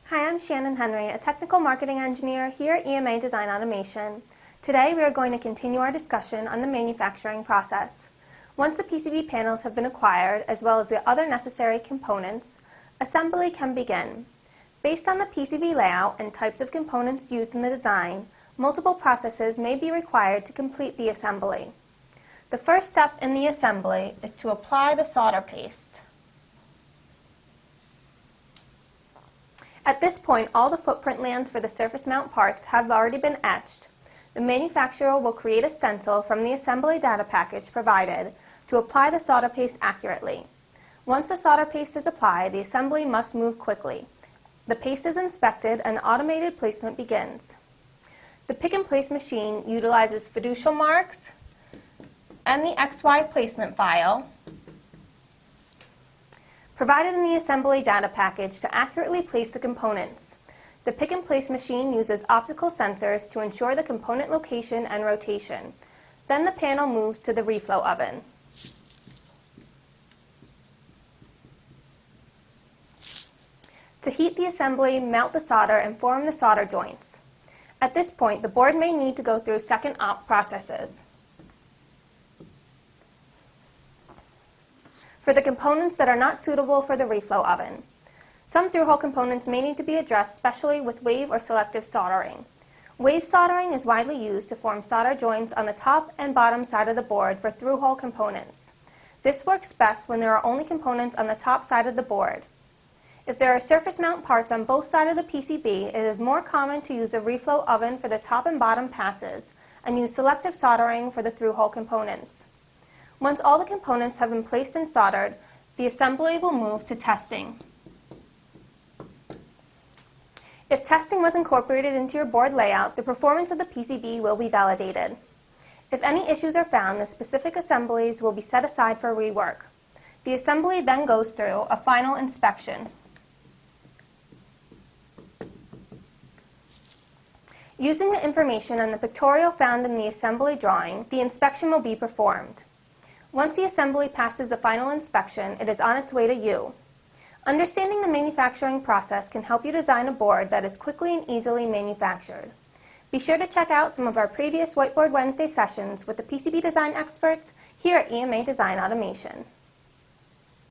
Hi, I'm Shannon Henry, a technical marketing engineer here at EMA Design Automation. Today we are going to continue our discussion on the manufacturing process. Once the PCB panels have been acquired, as well as the other necessary components, assembly can begin. Based on the PCB layout and types of components used in the design, multiple processes may be required to complete the assembly. The first step in the assembly is to apply the solder paste. At this point, all the footprint lands for the surface mount parts have already been etched. The manufacturer will create a stencil from the assembly data package provided to apply the solder paste accurately. Once the solder paste is applied, the assembly must move quickly. The paste is inspected and automated placement begins. The pick-and-place machine utilizes fiducial marks and the XY placement file provided in the assembly data package to accurately place the components. The pick-and-place machine uses optical sensors to ensure the component location and rotation. Then the panel moves to the reflow oven. To heat the assembly, melt the solder, and form the solder joints. At this point, the board may need to go through second op processes. For the components that are not suitable for the reflow oven. Some through-hole components may need to be addressed, especially with wave or selective soldering. Wave soldering is widely used to form solder joints on the top and bottom side of the board for through-hole components. This works best when there are only components on the top side of the board. If there are surface mount parts on both sides of the PCB, it is more common to use the reflow oven for the top and bottom passes and use selective soldering for the through-hole components. Once all the components have been placed and soldered, the assembly will move to testing. If testing was incorporated into your board layout, the performance of the PCB will be validated. If any issues are found, the specific assemblies will be set aside for rework. The assembly then goes through a final inspection. Using the information on the pictorial found in the assembly drawing, the inspection will be performed. Once the assembly passes the final inspection, it is on its way to you. Understanding the manufacturing process can help you design a board that is quickly and easily manufactured. Be sure to check out some of our previous Whiteboard Wednesday sessions with the PCB design experts here at EMA Design Automation.